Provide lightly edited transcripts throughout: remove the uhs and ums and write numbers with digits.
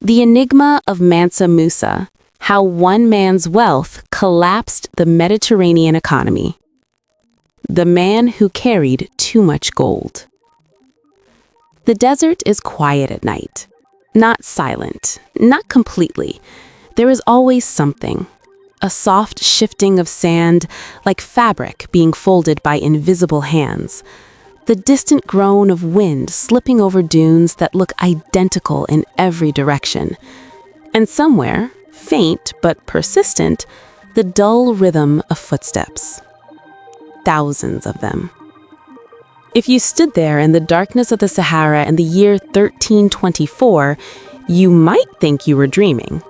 The enigma of Mansa Musa, how one man's wealth collapsed the Mediterranean economy. The man who carried too much gold. The desert is quiet at night. Not silent, not completely. There is always something. A soft shifting of sand, like fabric being folded by invisible hands. The distant groan of wind slipping over dunes that look identical in every direction. And somewhere, faint but persistent, the dull rhythm of footsteps. Thousands of them. If you stood there in the darkness of the Sahara in the year 1324, you might think you were dreaming.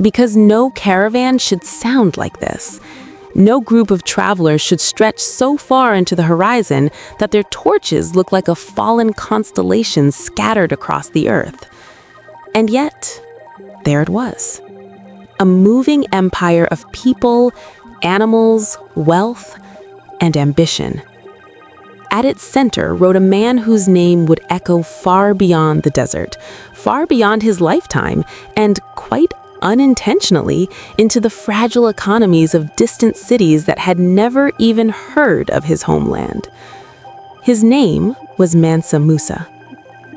Because no caravan should sound like this. No group of travelers should stretch so far into the horizon that their torches look like a fallen constellation scattered across the earth. And yet, there it was. A moving empire of people, animals, wealth, and ambition. At its center rode a man whose name would echo far beyond the desert, far beyond his lifetime, and quite unintentionally into the fragile economies of distant cities that had never even heard of his homeland. His name was Mansa Musa.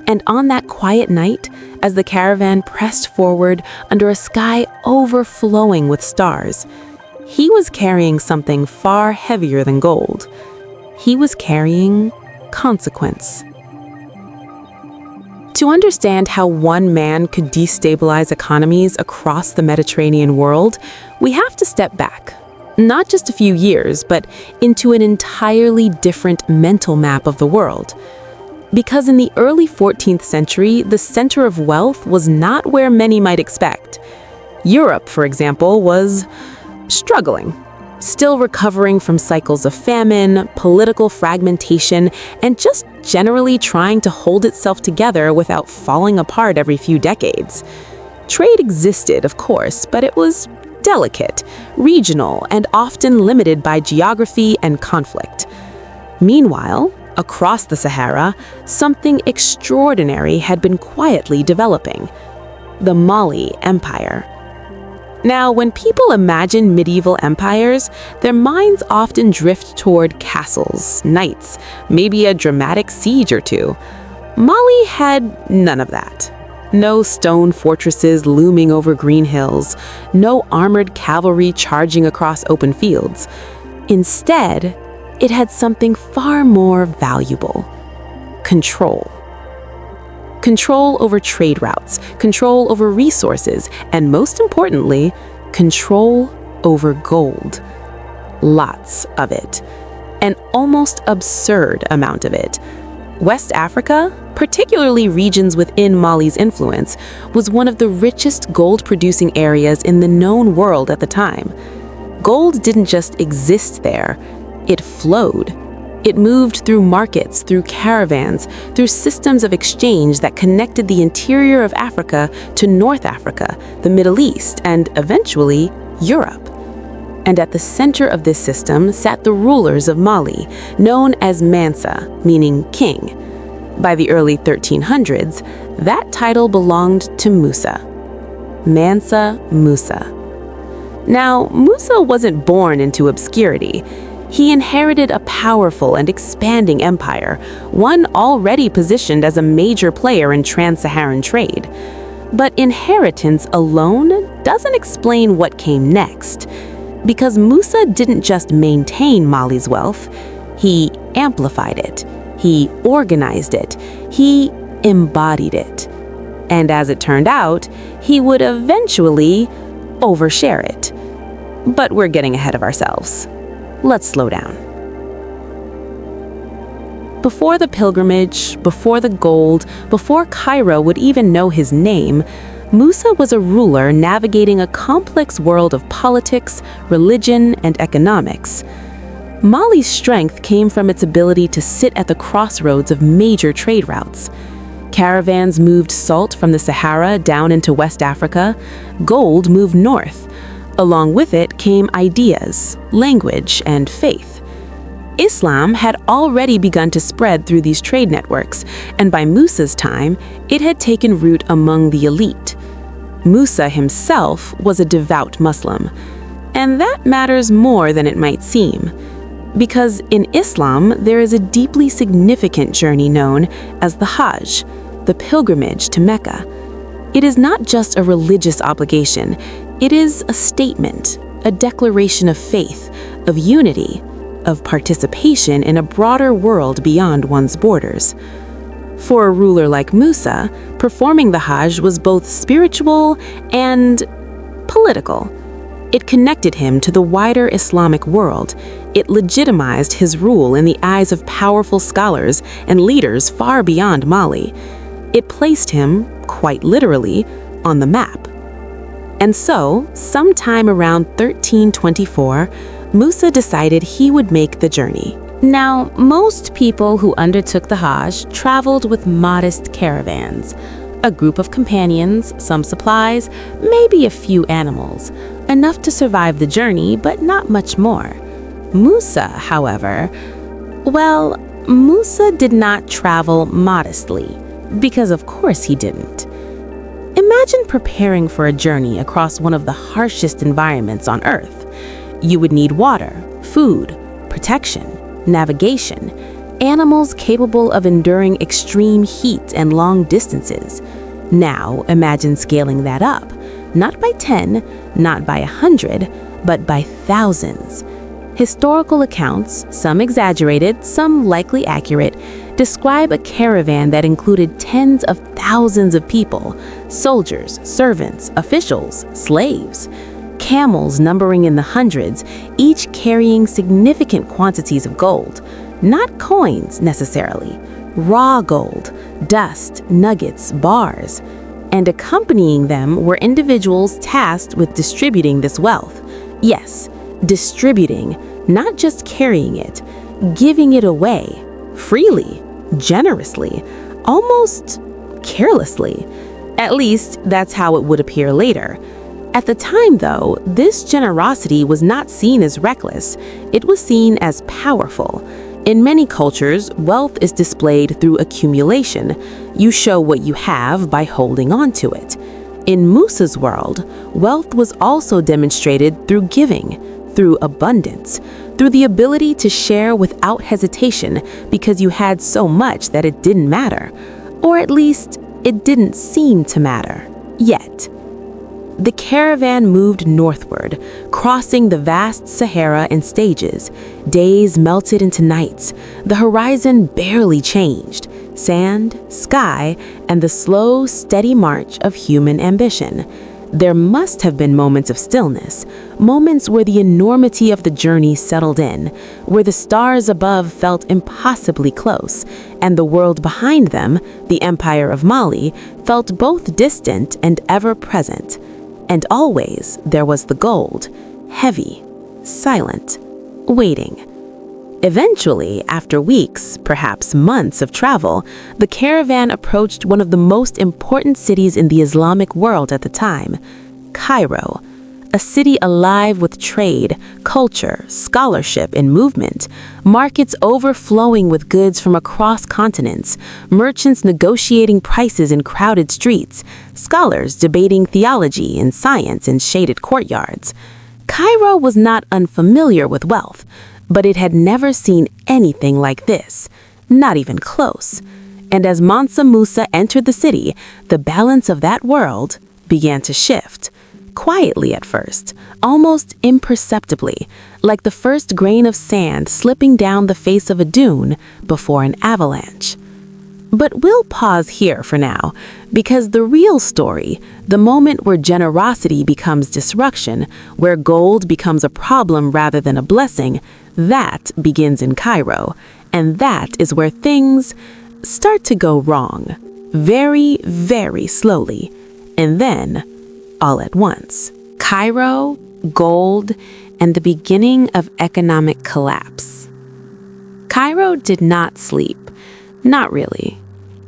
And on that quiet night, as the caravan pressed forward under a sky overflowing with stars, he was carrying something far heavier than gold. He was carrying consequence. To understand how one man could destabilize economies across the Mediterranean world, we have to step back, not just a few years, but into an entirely different mental map of the world. Because in the early 14th century, the center of wealth was not where many might expect. Europe, for example, was struggling. Still recovering from cycles of famine, political fragmentation, and just generally trying to hold itself together without falling apart every few decades. Trade existed, of course, but it was delicate, regional, and often limited by geography and conflict. Meanwhile, across the Sahara, something extraordinary had been quietly developing: the Mali Empire. Now, when people imagine medieval empires, their minds often drift toward castles, knights, maybe a dramatic siege or two. Mali had none of that. No stone fortresses looming over green hills, no armored cavalry charging across open fields. Instead, it had something far more valuable: control. Control over trade routes, control over resources, and most importantly, control over gold. Lots of it. An almost absurd amount of it. West Africa, particularly regions within Mali's influence, was one of the richest gold-producing areas in the known world at the time. Gold didn't just exist there, it flowed. It moved through markets, through caravans, through systems of exchange that connected the interior of Africa to North Africa, the Middle East, and eventually Europe. And at the center of this system sat the rulers of Mali, known as Mansa, meaning king. By the early 1300s, that title belonged to Musa. Mansa Musa. Now, Musa wasn't born into obscurity. He inherited a powerful and expanding empire, one already positioned as a major player in trans-Saharan trade. But inheritance alone doesn't explain what came next, because Musa didn't just maintain Mali's wealth, he amplified it, he organized it, he embodied it. And as it turned out, he would eventually overshare it. But we're getting ahead of ourselves. Let's slow down. Before the pilgrimage, before the gold, before Cairo would even know his name, Musa was a ruler navigating a complex world of politics, religion, and economics. Mali's strength came from its ability to sit at the crossroads of major trade routes. Caravans moved salt from the Sahara down into West Africa. Gold moved north. Along with it came ideas, language, and faith. Islam had already begun to spread through these trade networks, and by Musa's time, it had taken root among the elite. Musa himself was a devout Muslim. And that matters more than it might seem. Because in Islam, there is a deeply significant journey known as the Hajj, the pilgrimage to Mecca. It is not just a religious obligation, it is a statement, a declaration of faith, of unity, of participation in a broader world beyond one's borders. For a ruler like Musa, performing the Hajj was both spiritual and political. It connected him to the wider Islamic world. It legitimized his rule in the eyes of powerful scholars and leaders far beyond Mali. It placed him, quite literally, on the map. And so, sometime around 1324, Musa decided he would make the journey. Now, most people who undertook the Hajj traveled with modest caravans. A group of companions, some supplies, maybe a few animals. Enough to survive the journey, but not much more. Musa, however, Musa did not travel modestly, because of course he didn't. Imagine preparing for a journey across one of the harshest environments on Earth. You would need water, food, protection, navigation, animals capable of enduring extreme heat and long distances. Now imagine scaling that up, not by 10, not by 100, but by thousands. Historical accounts, some exaggerated, some likely accurate, describe a caravan that included tens of thousands of people, soldiers, servants, officials, slaves. Camels numbering in the hundreds, each carrying significant quantities of gold. Not coins, necessarily. Raw gold, dust, nuggets, bars. And accompanying them were individuals tasked with distributing this wealth. Yes, distributing, not just carrying it, giving it away, freely, generously, almost carelessly. At least, that's how it would appear later. At the time, though, this generosity was not seen as reckless. It was seen as powerful. In many cultures, wealth is displayed through accumulation. You show what you have by holding on to it. In Musa's world, wealth was also demonstrated through giving, through abundance, through the ability to share without hesitation because you had so much that it didn't matter. Or at least, it didn't seem to matter. Yet. The caravan moved northward, crossing the vast Sahara in stages. Days melted into nights. The horizon barely changed. Sand, sky, and the slow, steady march of human ambition. There must have been moments of stillness, moments where the enormity of the journey settled in, where the stars above felt impossibly close, and the world behind them, the Empire of Mali, felt both distant and ever-present. And always there was the gold, heavy, silent, waiting. Eventually, after weeks, perhaps months of travel, the caravan approached one of the most important cities in the Islamic world at the time, Cairo, a city alive with trade, culture, scholarship, and movement, markets overflowing with goods from across continents, merchants negotiating prices in crowded streets, scholars debating theology and science in shaded courtyards. Cairo was not unfamiliar with wealth, but it had never seen anything like this, not even close. And as Mansa Musa entered the city, the balance of that world began to shift. Quietly at first, almost imperceptibly, like the first grain of sand slipping down the face of a dune before an avalanche. But we'll pause here for now, because the real story, the moment where generosity becomes disruption, where gold becomes a problem rather than a blessing, that begins in Cairo, and that is where things start to go wrong, very, very slowly, and then all at once. Cairo, gold, and the beginning of economic collapse. Cairo did not sleep. Not really.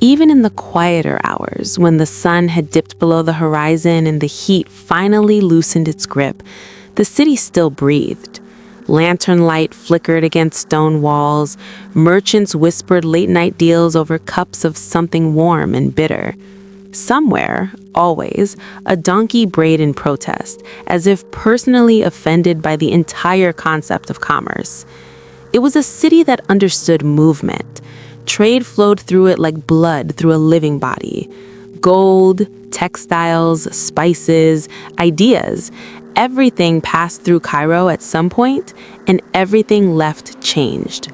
Even in the quieter hours, when the sun had dipped below the horizon and the heat finally loosened its grip, the city still breathed. Lantern light flickered against stone walls. Merchants whispered late-night deals over cups of something warm and bitter. Somewhere, always, a donkey brayed in protest, as if personally offended by the entire concept of commerce. It was a city that understood movement. Trade flowed through it like blood through a living body. Gold, textiles, spices, ideas, everything passed through Cairo at some point, and everything left changed.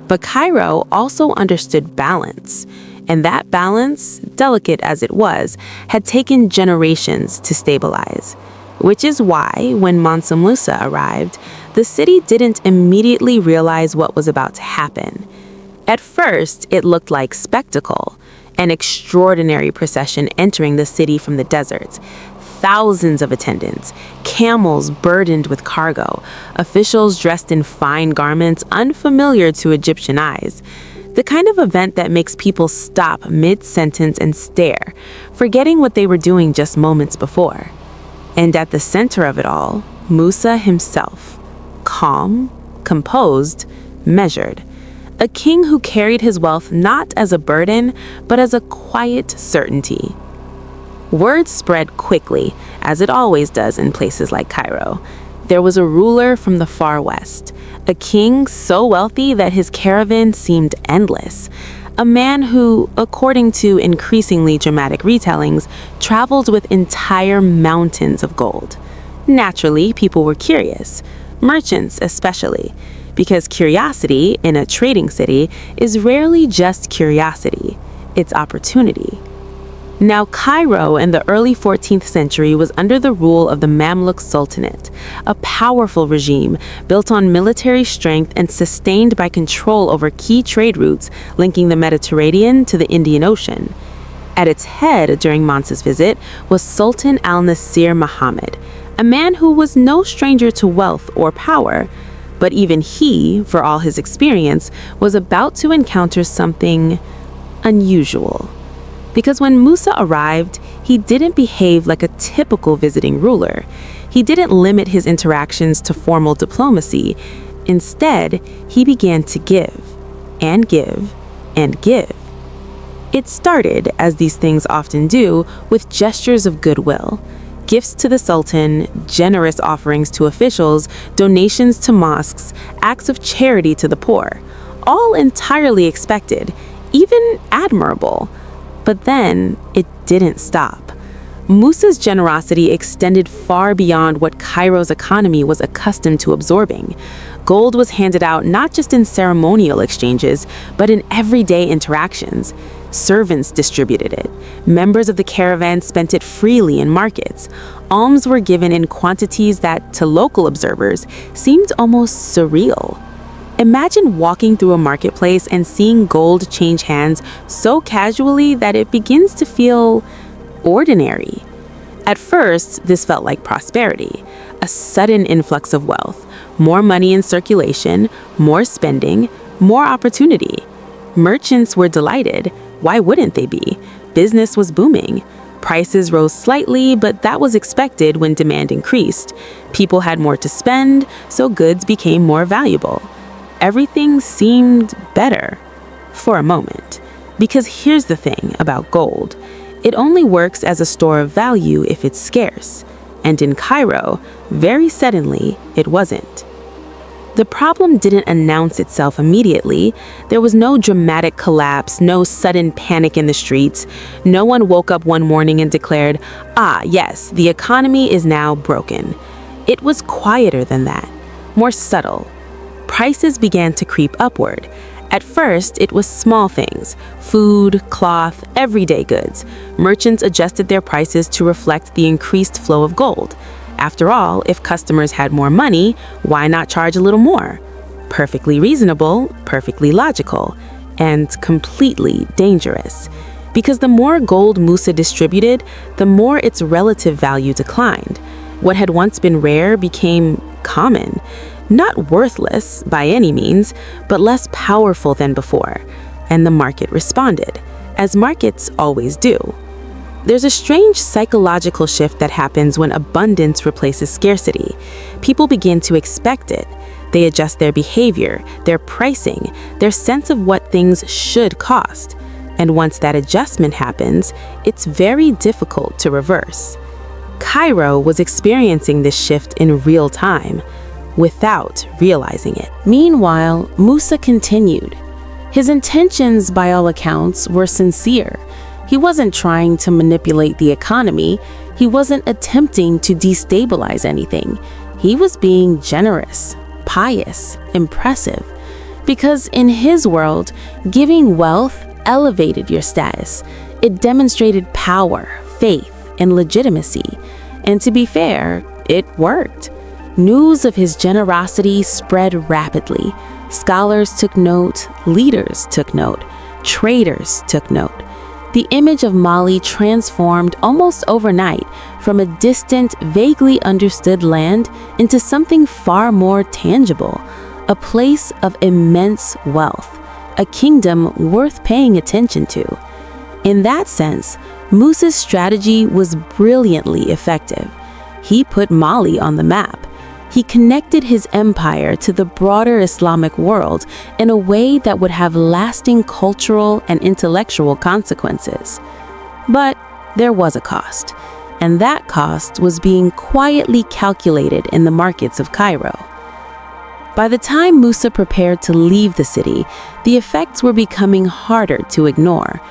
But Cairo also understood balance, and that balance, delicate as it was, had taken generations to stabilize. Which is why, when Mansa Musa arrived, the city didn't immediately realize what was about to happen. At first, it looked like spectacle, an extraordinary procession entering the city from the deserts. Thousands of attendants, camels burdened with cargo, officials dressed in fine garments unfamiliar to Egyptian eyes. The kind of event that makes people stop mid-sentence and stare, forgetting what they were doing just moments before. And at the center of it all, Musa himself, calm, composed, measured. A king who carried his wealth not as a burden, but as a quiet certainty. Word spread quickly, as it always does in places like Cairo. There was a ruler from the far west, a king so wealthy that his caravan seemed endless. A man who, according to increasingly dramatic retellings, traveled with entire mountains of gold. Naturally, people were curious, merchants especially, because curiosity in a trading city is rarely just curiosity, it's opportunity. Now, Cairo in the early 14th century was under the rule of the Mamluk Sultanate, a powerful regime built on military strength and sustained by control over key trade routes linking the Mediterranean to the Indian Ocean. At its head during Mansa's visit was Sultan al-Nasir Muhammad, a man who was no stranger to wealth or power, but even he, for all his experience, was about to encounter something unusual. Because when Musa arrived, he didn't behave like a typical visiting ruler. He didn't limit his interactions to formal diplomacy. Instead, he began to give, and give, and give. It started, as these things often do, with gestures of goodwill. Gifts to the Sultan, generous offerings to officials, donations to mosques, acts of charity to the poor. All entirely expected, even admirable. But then, it didn't stop. Musa's generosity extended far beyond what Cairo's economy was accustomed to absorbing. Gold was handed out not just in ceremonial exchanges, but in everyday interactions. Servants distributed it. Members of the caravan spent it freely in markets. Alms were given in quantities that, to local observers, seemed almost surreal. Imagine walking through a marketplace and seeing gold change hands so casually that it begins to feel ordinary. At first, this felt like prosperity, a sudden influx of wealth, more money in circulation, more spending, more opportunity. Merchants were delighted. Why wouldn't they be? Business was booming. Prices rose slightly, but that was expected when demand increased. People had more to spend, so goods became more valuable. Everything seemed better for a moment. Because here's the thing about gold. It only works as a store of value if it's scarce. And in Cairo, very suddenly, it wasn't. The problem didn't announce itself immediately. There was no dramatic collapse, no sudden panic in the streets. No one woke up one morning and declared, yes, the economy is now broken. It was quieter than that, more subtle. Prices began to creep upward. At first, it was small things, food, cloth, everyday goods. Merchants adjusted their prices to reflect the increased flow of gold. After all, if customers had more money, why not charge a little more? Perfectly reasonable, perfectly logical, and completely dangerous. Because the more gold Musa distributed, the more its relative value declined. What had once been rare became common. Not worthless by any means, but less powerful than before. And the market responded, as markets always do. There's a strange psychological shift that happens when abundance replaces scarcity. People begin to expect it. They adjust their behavior, their pricing, their sense of what things should cost. And once that adjustment happens, it's very difficult to reverse. Cairo was experiencing this shift in real time, without realizing it. Meanwhile, Musa continued. His intentions, by all accounts, were sincere. He wasn't trying to manipulate the economy. He wasn't attempting to destabilize anything. He was being generous, pious, impressive. Because in his world, giving wealth elevated your status. It demonstrated power, faith, and legitimacy. And to be fair, it worked. News of his generosity spread rapidly. Scholars took note, leaders took note, traders took note. The image of Mali transformed almost overnight from a distant, vaguely understood land into something far more tangible, a place of immense wealth, a kingdom worth paying attention to. In that sense, Musa's strategy was brilliantly effective. He put Mali on the map. He connected his empire to the broader Islamic world in a way that would have lasting cultural and intellectual consequences. But there was a cost, and that cost was being quietly calculated in the markets of Cairo. By the time Musa prepared to leave the city, the effects were becoming harder to ignore.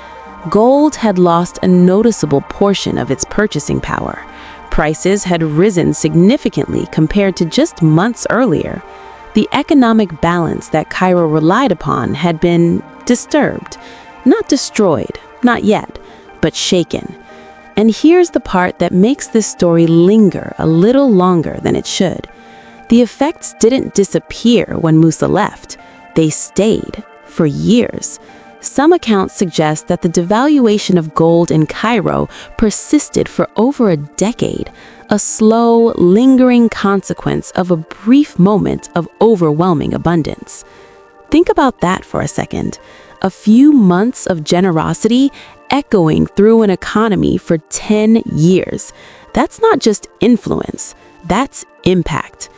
Gold had lost a noticeable portion of its purchasing power. Prices had risen significantly compared to just months earlier. The economic balance that Cairo relied upon had been disturbed, not destroyed, not yet, but shaken. And here's the part that makes this story linger a little longer than it should. The effects didn't disappear when Musa left. They stayed for years. Some accounts suggest that the devaluation of gold in Cairo persisted for over a decade, a slow, lingering consequence of a brief moment of overwhelming abundance. Think about that for a second. A few months of generosity echoing through an economy for 10 years. That's not just influence, that's impact.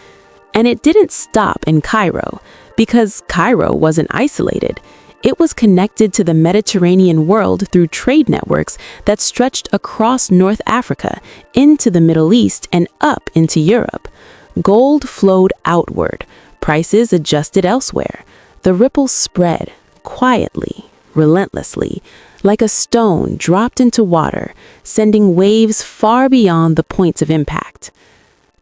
And it didn't stop in Cairo, because Cairo wasn't isolated. It was connected to the Mediterranean world through trade networks that stretched across North Africa, into the Middle East, and up into Europe. Gold flowed outward, prices adjusted elsewhere. The ripples spread, quietly, relentlessly, like a stone dropped into water, sending waves far beyond the points of impact.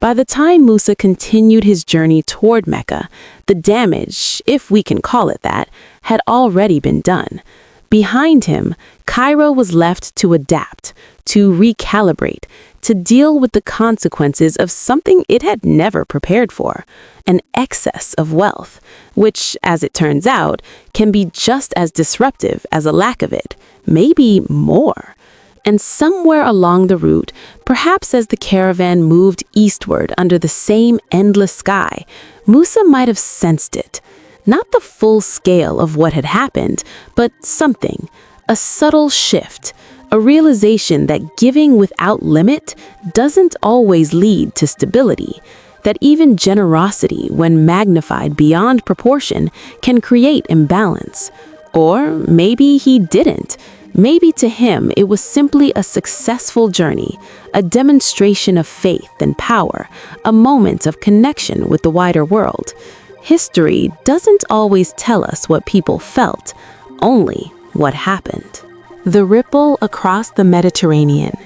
By the time Musa continued his journey toward Mecca, the damage, if we can call it that, had already been done. Behind him, Cairo was left to adapt, to recalibrate, to deal with the consequences of something it had never prepared for, an excess of wealth, which, as it turns out, can be just as disruptive as a lack of it, maybe more. And somewhere along the route, perhaps as the caravan moved eastward under the same endless sky, Musa might have sensed it. Not the full scale of what had happened, but something, a subtle shift, a realization that giving without limit doesn't always lead to stability, that even generosity, when magnified beyond proportion, can create imbalance. Or maybe he didn't. Maybe to him it was simply a successful journey, a demonstration of faith and power, a moment of connection with the wider world. History doesn't always tell us what people felt, only what happened. The ripple across the Mediterranean.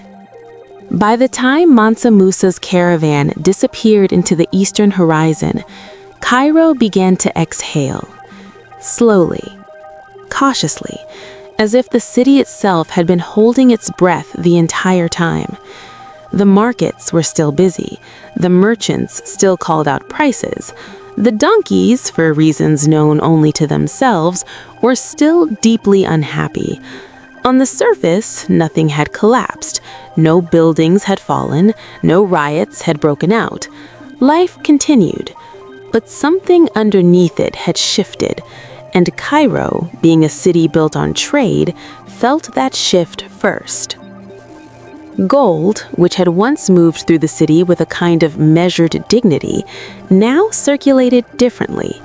By the time Mansa Musa's caravan disappeared into the eastern horizon, Cairo began to exhale, slowly, cautiously, as if the city itself had been holding its breath the entire time. The markets were still busy. The merchants still called out prices. The donkeys, for reasons known only to themselves, were still deeply unhappy. On the surface, nothing had collapsed. No buildings had fallen. No riots had broken out. Life continued. But something underneath it had shifted. And Cairo, being a city built on trade, felt that shift first. Gold, which had once moved through the city with a kind of measured dignity, now circulated differently.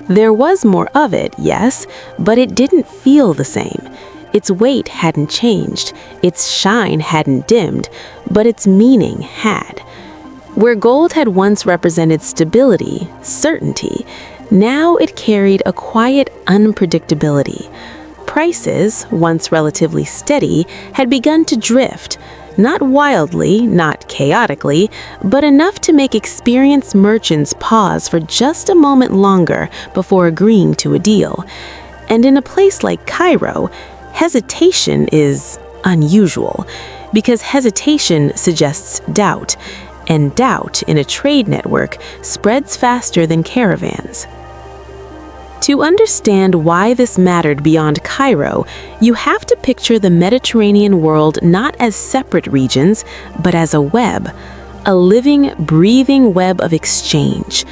There was more of it, yes, but it didn't feel the same. Its weight hadn't changed, its shine hadn't dimmed, but its meaning had. Where gold had once represented stability, certainty, now it carried a quiet unpredictability. Prices, once relatively steady, had begun to drift, not wildly, not chaotically, but enough to make experienced merchants pause for just a moment longer before agreeing to a deal. And in a place like Cairo, hesitation is unusual, because hesitation suggests doubt, and doubt in a trade network spreads faster than caravans. To understand why this mattered beyond Cairo, you have to picture the Mediterranean world not as separate regions, but as a web, a living, breathing web of exchange.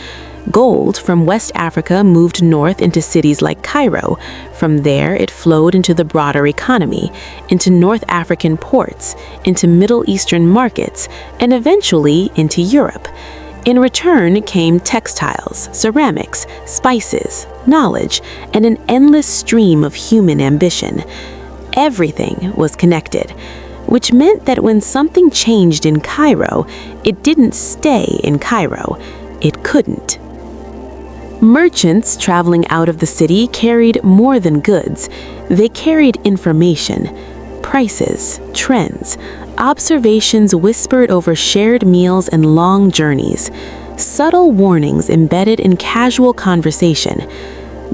Gold from West Africa moved north into cities like Cairo. From there, it flowed into the broader economy, into North African ports, into Middle Eastern markets, and eventually into Europe. In return came textiles, ceramics, spices, knowledge, and an endless stream of human ambition. Everything was connected, which meant that when something changed in Cairo, it didn't stay in Cairo. It couldn't. Merchants traveling out of the city carried more than goods. They carried information, prices, trends, observations whispered over shared meals and long journeys, subtle warnings embedded in casual conversation.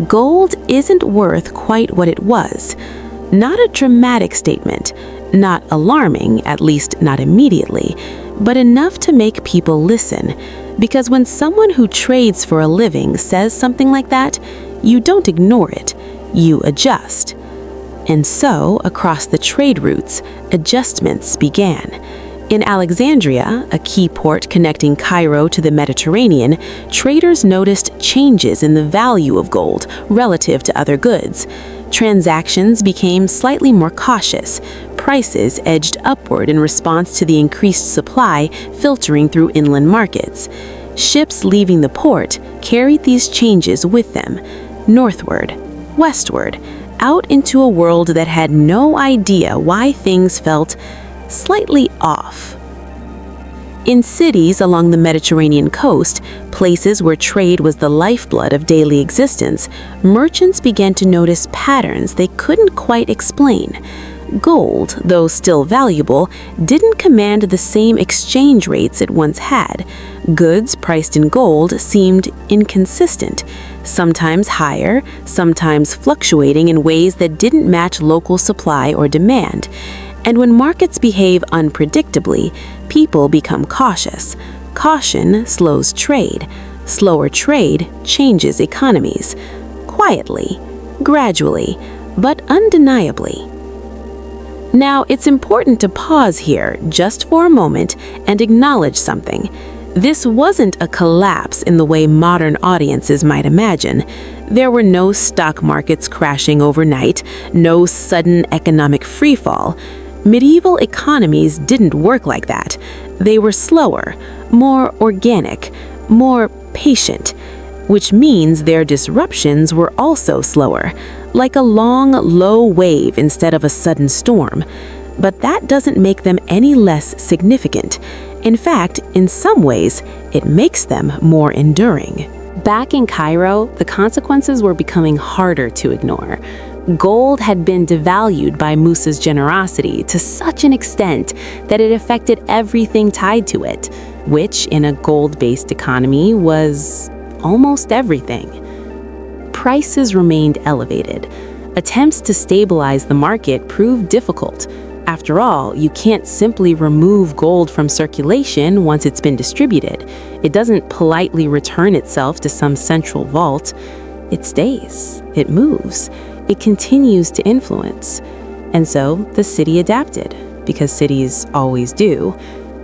Gold isn't worth quite what it was. Not a dramatic statement, not alarming, at least not immediately, but enough to make people listen. Because when someone who trades for a living says something like that, you don't ignore it, you adjust. And so, across the trade routes, adjustments began. In Alexandria, a key port connecting Cairo to the Mediterranean, traders noticed changes in the value of gold relative to other goods. Transactions became slightly more cautious. Prices edged upward in response to the increased supply filtering through inland markets. Ships leaving the port carried these changes with them, northward, westward, out into a world that had no idea why things felt slightly off. In cities along the Mediterranean coast, places where trade was the lifeblood of daily existence, merchants began to notice patterns they couldn't quite explain. Gold, though still valuable, didn't command the same exchange rates it once had. Goods priced in gold seemed inconsistent, sometimes higher, sometimes fluctuating in ways that didn't match local supply or demand. And when markets behave unpredictably, people become cautious. Caution slows trade. Slower trade changes economies. Quietly, gradually, but undeniably. Now, it's important to pause here just for a moment and acknowledge something. This wasn't a collapse in the way modern audiences might imagine. There were no stock markets crashing overnight, no sudden economic freefall. Medieval economies didn't work like that. They were slower, more organic, more patient, which means their disruptions were also slower, like a long, low wave instead of a sudden storm. But that doesn't make them any less significant. In fact, in some ways, it makes them more enduring. Back in Cairo, the consequences were becoming harder to ignore. Gold had been devalued by Musa's generosity to such an extent that it affected everything tied to it, which in a gold-based economy was almost everything. Prices remained elevated. Attempts to stabilize the market proved difficult. After all, you can't simply remove gold from circulation once it's been distributed. It doesn't politely return itself to some central vault. It stays. It moves. It continues to influence. And so the city adapted, because cities always do.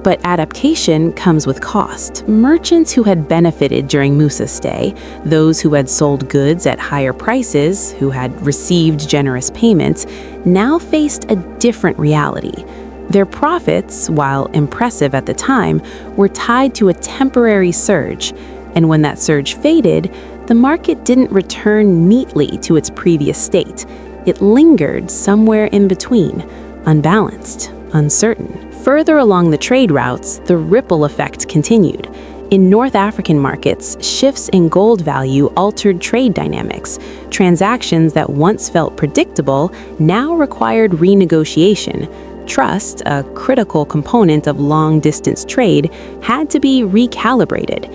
But adaptation comes with cost. Merchants who had benefited during Musa's stay, those who had sold goods at higher prices, who had received generous payments, now faced a different reality. Their profits, while impressive at the time, were tied to a temporary surge. And when that surge faded, the market didn't return neatly to its previous state. It lingered somewhere in between, unbalanced, uncertain. Further along the trade routes, the ripple effect continued. In North African markets, shifts in gold value altered trade dynamics. Transactions that once felt predictable now required renegotiation. Trust, a critical component of long-distance trade, had to be recalibrated.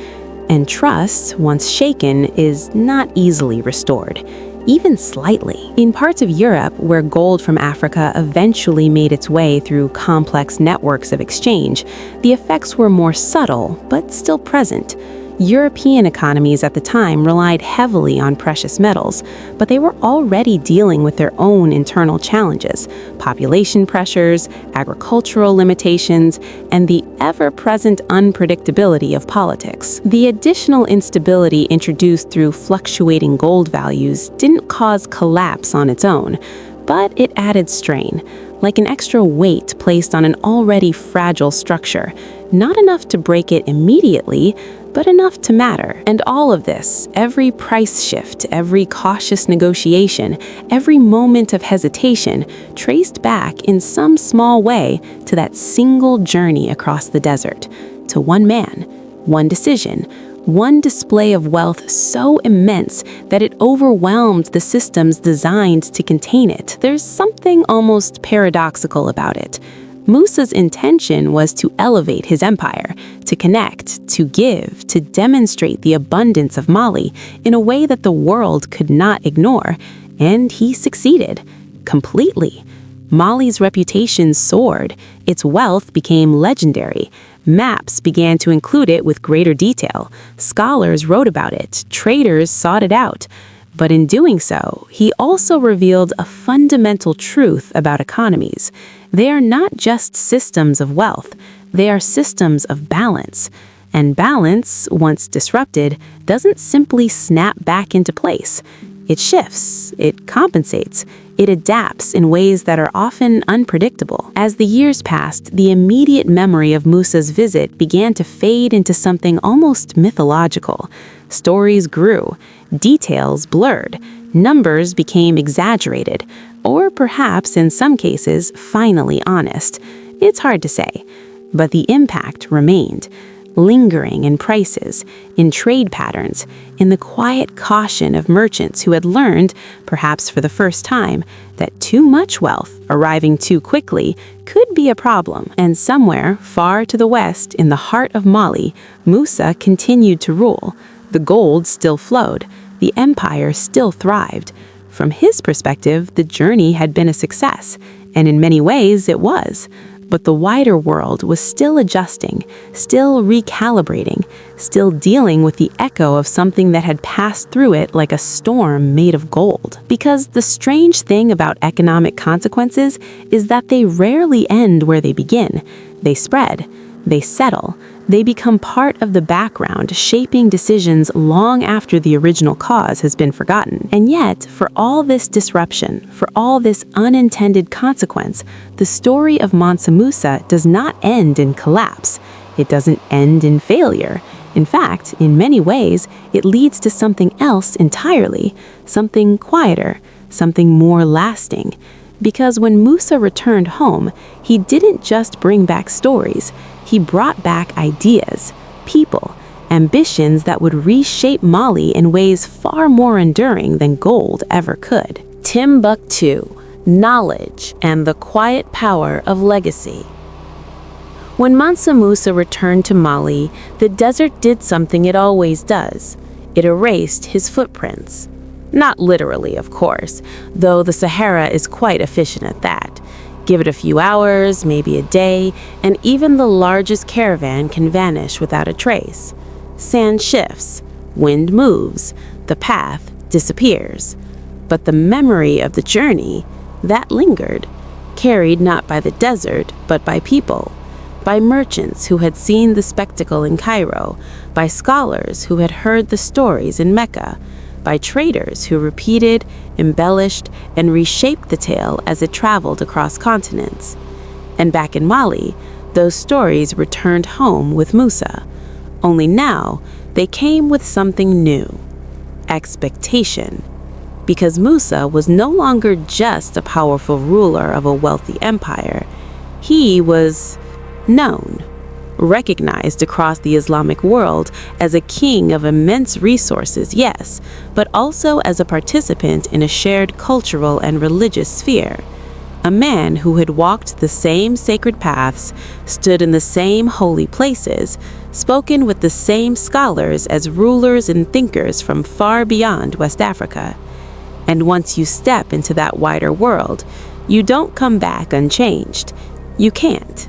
And trust, once shaken, is not easily restored, even slightly. In parts of Europe, where gold from Africa eventually made its way through complex networks of exchange, the effects were more subtle, but still present. European economies at the time relied heavily on precious metals, but they were already dealing with their own internal challenges: population pressures, agricultural limitations, and the ever-present unpredictability of politics. The additional instability introduced through fluctuating gold values didn't cause collapse on its own, but it added strain, like an extra weight placed on an already fragile structure, not enough to break it immediately, but enough to matter. And all of this, every price shift, every cautious negotiation, every moment of hesitation, traced back in some small way to that single journey across the desert, to one man, one decision, one display of wealth so immense that it overwhelmed the systems designed to contain it. There's something almost paradoxical about it. Musa's intention was to elevate his empire, to connect, to give, to demonstrate the abundance of Mali in a way that the world could not ignore, and he succeeded, completely. Mali's reputation soared, its wealth became legendary. Maps began to include it with greater detail. Scholars wrote about it, traders sought it out. But in doing so, he also revealed a fundamental truth about economies. They are not just systems of wealth, they are systems of balance. And balance, once disrupted, doesn't simply snap back into place. It shifts, it compensates, it adapts in ways that are often unpredictable. As the years passed, the immediate memory of Musa's visit began to fade into something almost mythological. Stories grew, details blurred, numbers became exaggerated, or perhaps in some cases, finally honest. It's hard to say, but the impact remained, lingering in prices, in trade patterns, in the quiet caution of merchants who had learned, perhaps for the first time, that too much wealth arriving too quickly could be a problem. And somewhere, far to the west, in the heart of Mali, Musa continued to rule. The gold still flowed. The empire still thrived. From his perspective, the journey had been a success, and in many ways it was. But the wider world was still adjusting, still recalibrating, still dealing with the echo of something that had passed through it like a storm made of gold. Because the strange thing about economic consequences is that they rarely end where they begin. They spread, they settle, they become part of the background, shaping decisions long after the original cause has been forgotten. And yet, for all this disruption, for all this unintended consequence, the story of Mansa Musa does not end in collapse. It doesn't end in failure. In fact, in many ways, it leads to something else entirely, something quieter, something more lasting. Because when Musa returned home, he didn't just bring back stories. He brought back ideas, people, ambitions that would reshape Mali in ways far more enduring than gold ever could. Timbuktu, knowledge, and the quiet power of legacy. When Mansa Musa returned to Mali, the desert did something it always does. It erased his footprints. Not literally, of course, though the Sahara is quite efficient at that. Give it a few hours, maybe a day, and even the largest caravan can vanish without a trace. Sand shifts, wind moves, the path disappears. But the memory of the journey, that lingered, carried not by the desert, but by people, by merchants who had seen the spectacle in Cairo, by scholars who had heard the stories in Mecca, by traders who repeated, embellished, and reshaped the tale as it traveled across continents. And back in Mali, those stories returned home with Musa. Only now, they came with something new: expectation. because Musa was no longer just a powerful ruler of a wealthy empire. He was known, recognized across the Islamic world as a king of immense resources, yes, but also as a participant in a shared cultural and religious sphere. A man who had walked the same sacred paths, stood in the same holy places, spoken with the same scholars as rulers and thinkers from far beyond West Africa. And once you step into that wider world, you don't come back unchanged. You can't.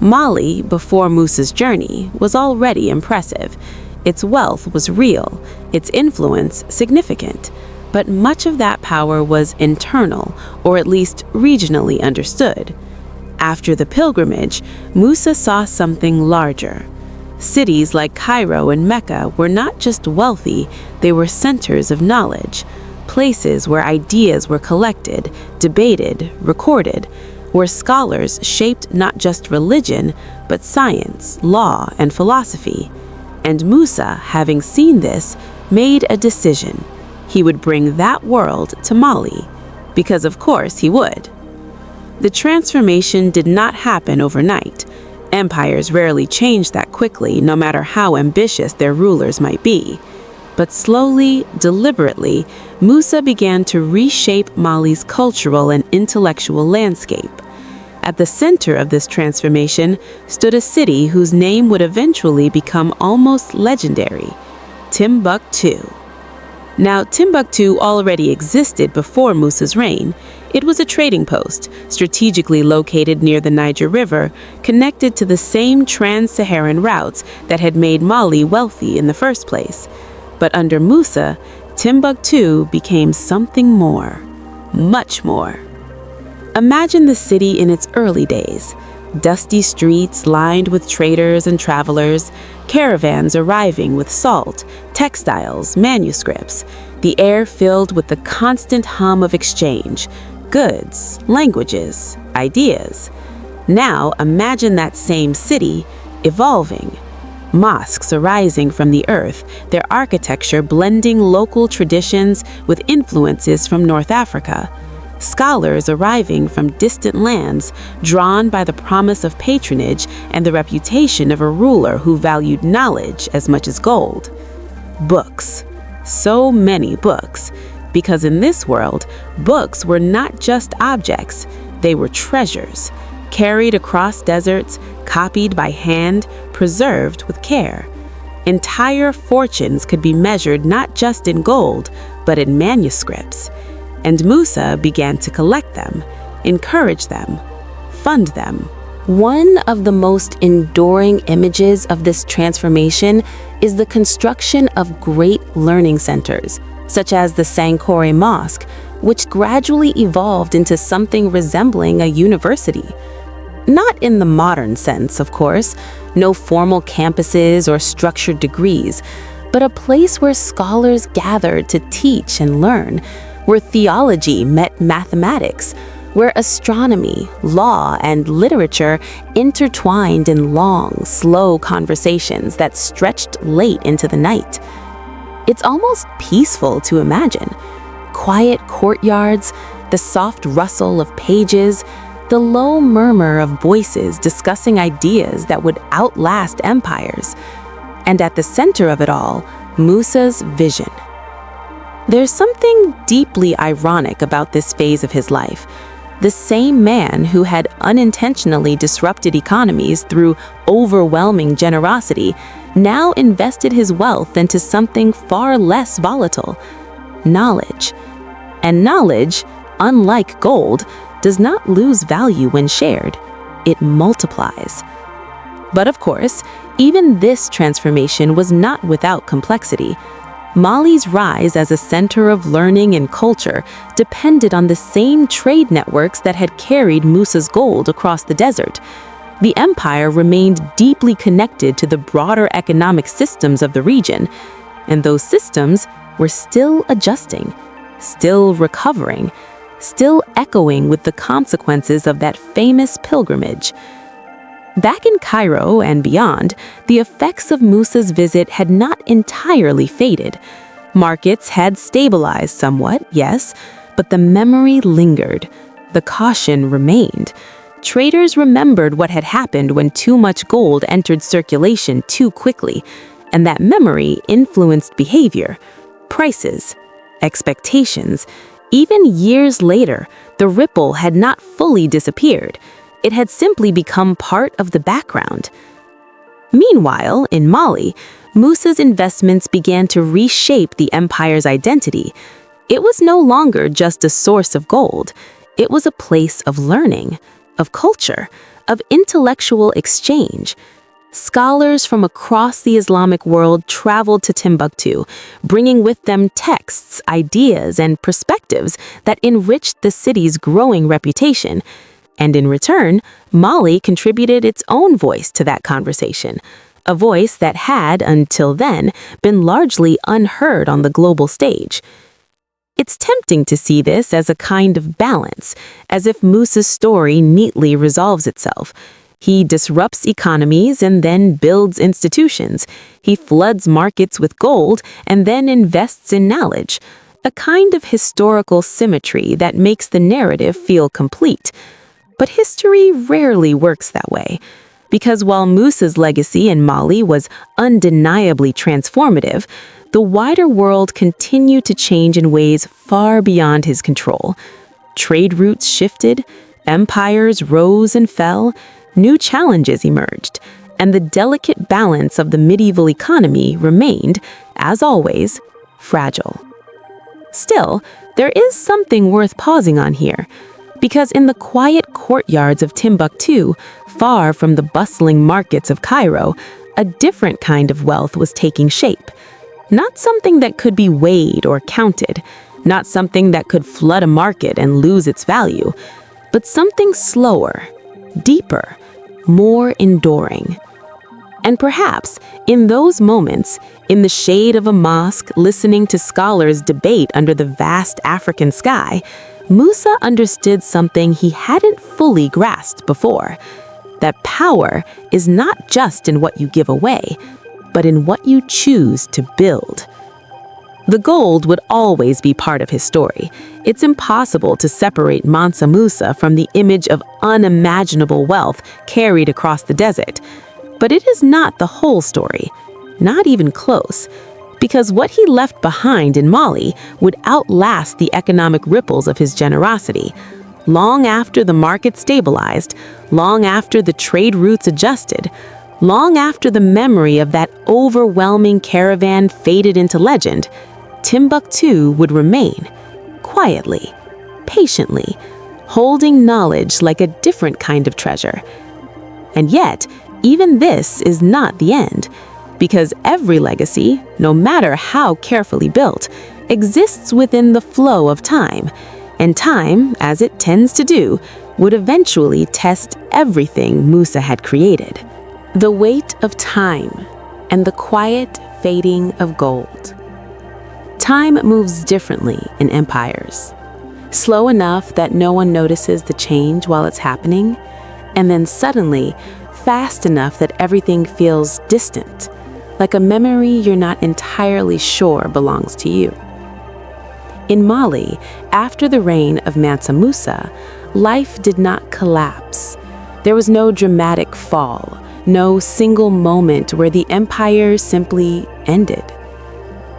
Mali, before Musa's journey, was already impressive. Its wealth was real, its influence significant. But much of that power was internal, or at least regionally understood. After the pilgrimage, Musa saw something larger. Cities like Cairo and Mecca were not just wealthy, they were centers of knowledge, places where ideas were collected, debated, recorded, where scholars shaped not just religion, but science, law, and philosophy. And Musa, having seen this, made a decision. He would bring that world to Mali, because of course he would. The transformation did not happen overnight. Empires rarely change that quickly, no matter how ambitious their rulers might be. But slowly, deliberately, Musa began to reshape Mali's cultural and intellectual landscape. At the center of this transformation stood a city whose name would eventually become almost legendary: Timbuktu. Now, Timbuktu already existed before Musa's reign. It was a trading post, strategically located near the Niger River, connected to the same trans-Saharan routes that had made Mali wealthy in the first place. But under Musa, Timbuktu became something more, much more. Imagine the city in its early days. Dusty streets lined with traders and travelers, caravans arriving with salt, textiles, manuscripts, the air filled with the constant hum of exchange, goods, languages, ideas. Now imagine that same city evolving. Mosques arising from the earth, their architecture blending local traditions with influences from North Africa. Scholars arriving from distant lands, drawn by the promise of patronage and the reputation of a ruler who valued knowledge as much as gold. Books. So many books. Because in this world, books were not just objects, they were treasures, carried across deserts, copied by hand, preserved with care. Entire fortunes could be measured not just in gold, but in manuscripts. And Musa began to collect them, encourage them, fund them. One of the most enduring images of this transformation is the construction of great learning centers, such as the Sankore Mosque, which gradually evolved into something resembling a university. Not in the modern sense, of course, no formal campuses or structured degrees, but a place where scholars gathered to teach and learn, where theology met mathematics, where astronomy, law, and literature intertwined in long, slow conversations that stretched late into the night. It's almost peaceful to imagine. Quiet courtyards, the soft rustle of pages, the low murmur of voices discussing ideas that would outlast empires. And at the center of it all, Musa's vision. There's something deeply ironic about this phase of his life. The same man who had unintentionally disrupted economies through overwhelming generosity now invested his wealth into something far less volatile: knowledge. And knowledge, unlike gold, does not lose value when shared. It multiplies. But of course, even this transformation was not without complexity. Mali's rise as a center of learning and culture depended on the same trade networks that had carried Musa's gold across the desert. The empire remained deeply connected to the broader economic systems of the region, and those systems were still adjusting, still recovering, still echoing with the consequences of that famous pilgrimage. Back in Cairo and beyond, the effects of Musa's visit had not entirely faded. Markets had stabilized somewhat, yes, but the memory lingered. The caution remained. Traders remembered what had happened when too much gold entered circulation too quickly, and that memory influenced behavior, prices, expectations. Even years later, the ripple had not fully disappeared. It had simply become part of the background. Meanwhile, in Mali, Musa's investments began to reshape the empire's identity. It was no longer just a source of gold. It was a place of learning, of culture, of intellectual exchange. Scholars from across the Islamic world traveled to Timbuktu, bringing with them texts, ideas, and perspectives that enriched the city's growing reputation. And in return, Mali contributed its own voice to that conversation, a voice that had, until then, been largely unheard on the global stage. It's tempting to see this as a kind of balance, as if Musa's story neatly resolves itself. He disrupts economies and then builds institutions. He floods markets with gold and then invests in knowledge, a kind of historical symmetry that makes the narrative feel complete. But history rarely works that way, because while Musa's legacy in Mali was undeniably transformative, the wider world continued to change in ways far beyond his control. Trade routes shifted, empires rose and fell, new challenges emerged, and the delicate balance of the medieval economy remained, as always, fragile. Still, there is something worth pausing on here, because in the quiet courtyards of Timbuktu, far from the bustling markets of Cairo, a different kind of wealth was taking shape. Not something that could be weighed or counted, not something that could flood a market and lose its value, but something slower, deeper, more enduring. And perhaps, in those moments, in the shade of a mosque, listening to scholars debate under the vast African sky, Musa understood something he hadn't fully grasped before: that power is not just in what you give away, but in what you choose to build. The gold would always be part of his story. It's impossible to separate Mansa Musa from the image of unimaginable wealth carried across the desert. But it is not the whole story, not even close, because what he left behind in Mali would outlast the economic ripples of his generosity. Long after the market stabilized, long after the trade routes adjusted, long after the memory of that overwhelming caravan faded into legend, Timbuktu would remain, quietly, patiently, holding knowledge like a different kind of treasure. And yet, even this is not the end, because every legacy, no matter how carefully built, exists within the flow of time, and time, as it tends to do, would eventually test everything Musa had created. The weight of time and the quiet fading of gold. Time moves differently in empires. Slow enough that no one notices the change while it's happening, and then suddenly, fast enough that everything feels distant, like a memory you're not entirely sure belongs to you. In Mali, after the reign of Mansa Musa, life did not collapse. There was no dramatic fall, no single moment where the empire simply ended.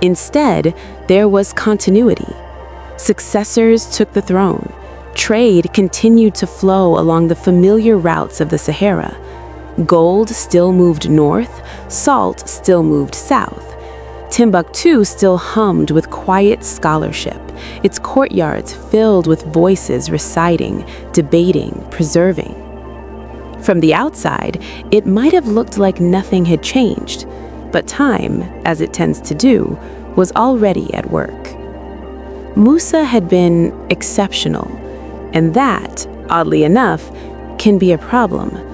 Instead, there was continuity. Successors took the throne. Trade continued to flow along the familiar routes of the Sahara. Gold still moved north, salt still moved south. Timbuktu still hummed with quiet scholarship, its courtyards filled with voices reciting, debating, preserving. From the outside, it might have looked like nothing had changed, but time, as it tends to do, was already at work. Musa had been exceptional, and that, oddly enough, can be a problem.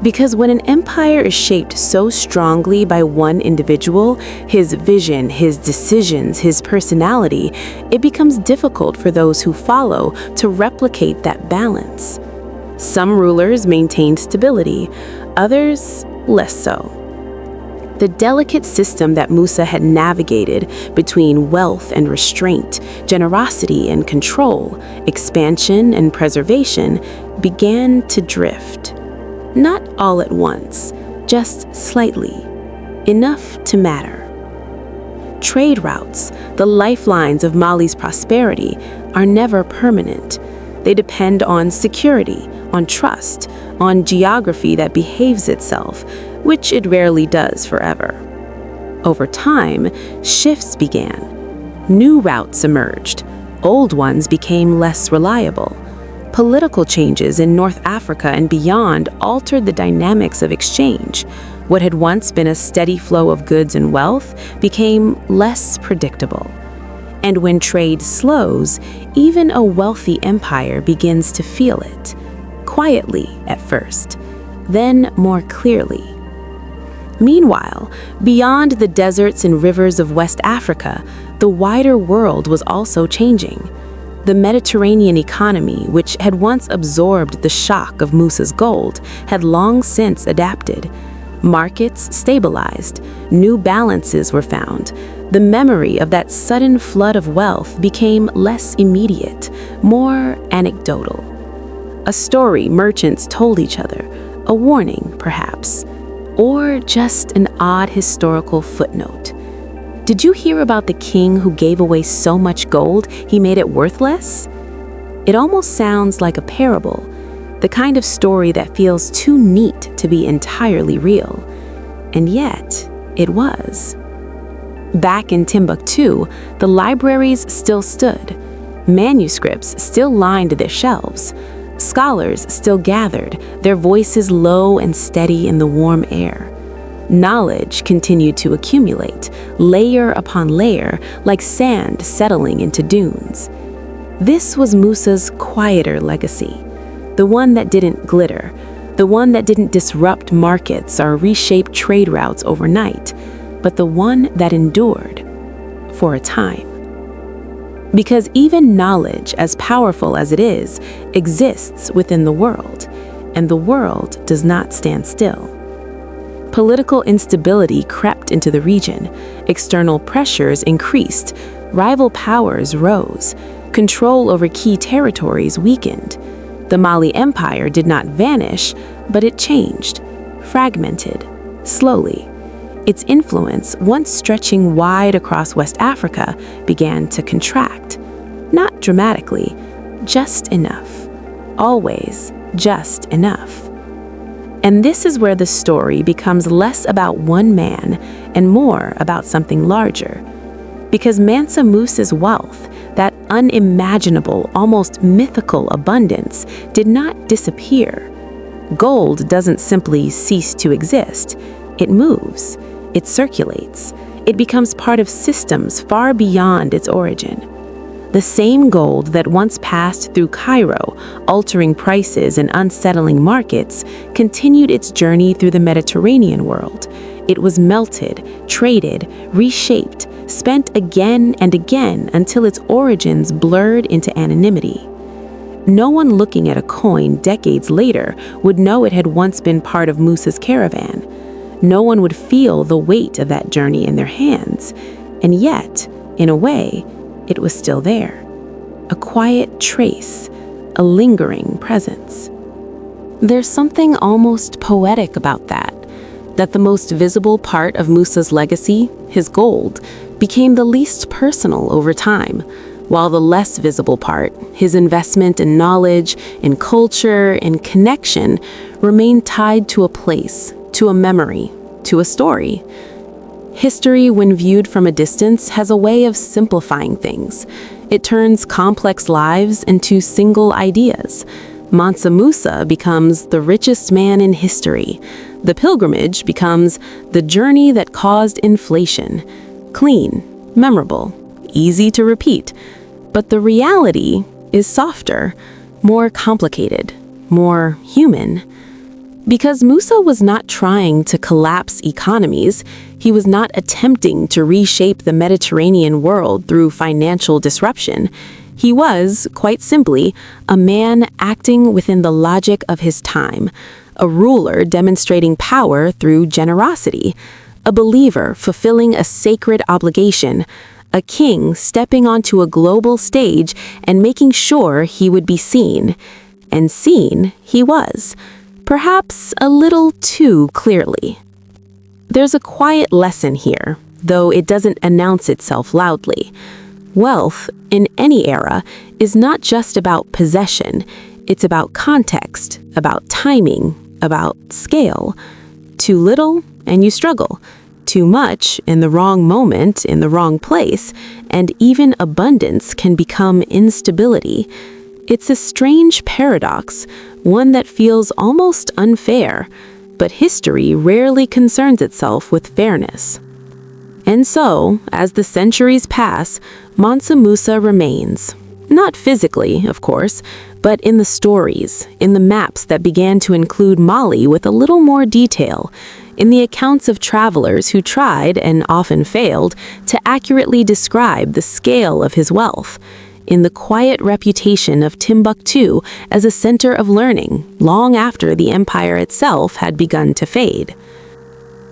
Because when an empire is shaped so strongly by one individual, his vision, his decisions, his personality, it becomes difficult for those who follow to replicate that balance. Some rulers maintained stability, others less so. The delicate system that Musa had navigated between wealth and restraint, generosity and control, expansion and preservation began to drift. Not all at once, just slightly, enough to matter. Trade routes, the lifelines of Mali's prosperity, are never permanent. They depend on security, on trust, on geography that behaves itself, which it rarely does forever. Over time, shifts began. New routes emerged. Old ones became less reliable. Political changes in North Africa and beyond altered the dynamics of exchange. What had once been a steady flow of goods and wealth became less predictable. And when trade slows, even a wealthy empire begins to feel it. Quietly at first, then more clearly. Meanwhile, beyond the deserts and rivers of West Africa, the wider world was also changing. The Mediterranean economy, which had once absorbed the shock of Musa's gold, had long since adapted. Markets stabilized, new balances were found. The memory of that sudden flood of wealth became less immediate, more anecdotal. A story merchants told each other, a warning, perhaps, or just an odd historical footnote. Did you hear about the king who gave away so much gold he made it worthless? It almost sounds like a parable, the kind of story that feels too neat to be entirely real. And yet, it was. Back in Timbuktu, the libraries still stood. Manuscripts still lined their shelves. Scholars still gathered, their voices low and steady in the warm air. Knowledge continued to accumulate, layer upon layer, like sand settling into dunes. This was Musa's quieter legacy, the one that didn't glitter, the one that didn't disrupt markets or reshape trade routes overnight, but the one that endured for a time. Because even knowledge, as powerful as it is, exists within the world, and the world does not stand still. Political instability crept into the region, external pressures increased, rival powers rose, control over key territories weakened. The Mali Empire did not vanish, but it changed, fragmented, slowly. Its influence, once stretching wide across West Africa, began to contract. Not dramatically, just enough. Always just enough. And this is where the story becomes less about one man and more about something larger. Because Mansa Musa's wealth, that unimaginable, almost mythical abundance, did not disappear. Gold doesn't simply cease to exist. It moves. It circulates. It becomes part of systems far beyond its origin. The same gold that once passed through Cairo, altering prices and unsettling markets, continued its journey through the Mediterranean world. It was melted, traded, reshaped, spent again and again until its origins blurred into anonymity. No one looking at a coin decades later would know it had once been part of Musa's caravan. No one would feel the weight of that journey in their hands. And yet, in a way, it was still there. A quiet trace, a lingering presence. There's something almost poetic about that the most visible part of Musa's legacy, his gold, became the least personal over time, while the less visible part, his investment in knowledge, in culture, in connection, remained tied to a place, to a memory, to a story. History, when viewed from a distance, has a way of simplifying things. It turns complex lives into single ideas. Mansa Musa becomes the richest man in history. The pilgrimage becomes the journey that caused inflation. Clean, memorable, easy to repeat. But the reality is softer, more complicated, more human. Because Musa was not trying to collapse economies, he was not attempting to reshape the Mediterranean world through financial disruption. He was, quite simply, a man acting within the logic of his time, a ruler demonstrating power through generosity, a believer fulfilling a sacred obligation, a king stepping onto a global stage and making sure he would be seen. And seen he was, perhaps a little too clearly. There's a quiet lesson here, though it doesn't announce itself loudly. Wealth, in any era, is not just about possession. It's about context, about timing, about scale. Too little, and you struggle. Too much, in the wrong moment, in the wrong place, and even abundance can become instability. It's a strange paradox, one that feels almost unfair, but history rarely concerns itself with fairness. And so, as the centuries pass, Mansa Musa remains. Not physically, of course, but in the stories, in the maps that began to include Mali with a little more detail, in the accounts of travelers who tried, and often failed, to accurately describe the scale of his wealth, in the quiet reputation of Timbuktu as a center of learning, long after the empire itself had begun to fade.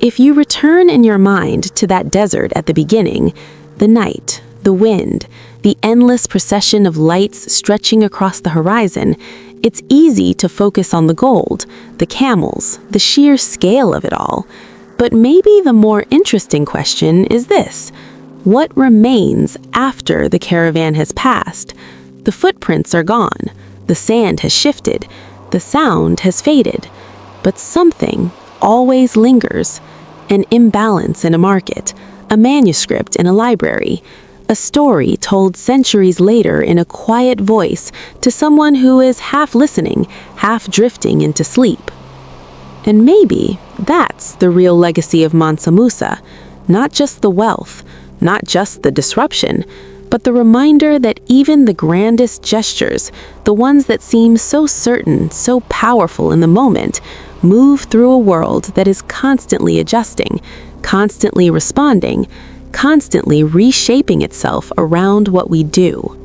If you return in your mind to that desert at the beginning, the night, the wind, the endless procession of lights stretching across the horizon, it's easy to focus on the gold, the camels, the sheer scale of it all. But maybe the more interesting question is this: what remains after the caravan has passed? The footprints are gone, the sand has shifted, the sound has faded, but something always lingers. An imbalance in a market, a manuscript in a library, a story told centuries later in a quiet voice to someone who is half listening, half drifting into sleep. And maybe that's the real legacy of Mansa Musa, not just the wealth, not just the disruption, but the reminder that even the grandest gestures, the ones that seem so certain, so powerful in the moment, move through a world that is constantly adjusting, constantly responding, constantly reshaping itself around what we do.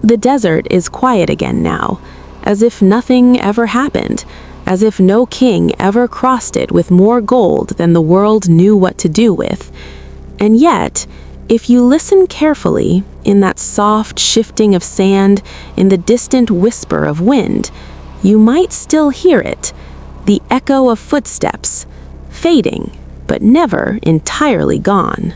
The desert is quiet again now, as if nothing ever happened, as if no king ever crossed it with more gold than the world knew what to do with. And yet, if you listen carefully, in that soft shifting of sand, in the distant whisper of wind, you might still hear it, the echo of footsteps, fading, but never entirely gone.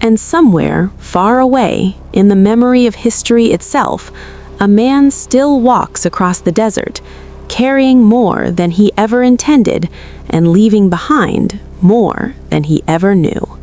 And somewhere, far away, in the memory of history itself, a man still walks across the desert, carrying more than he ever intended, and leaving behind more than he ever knew.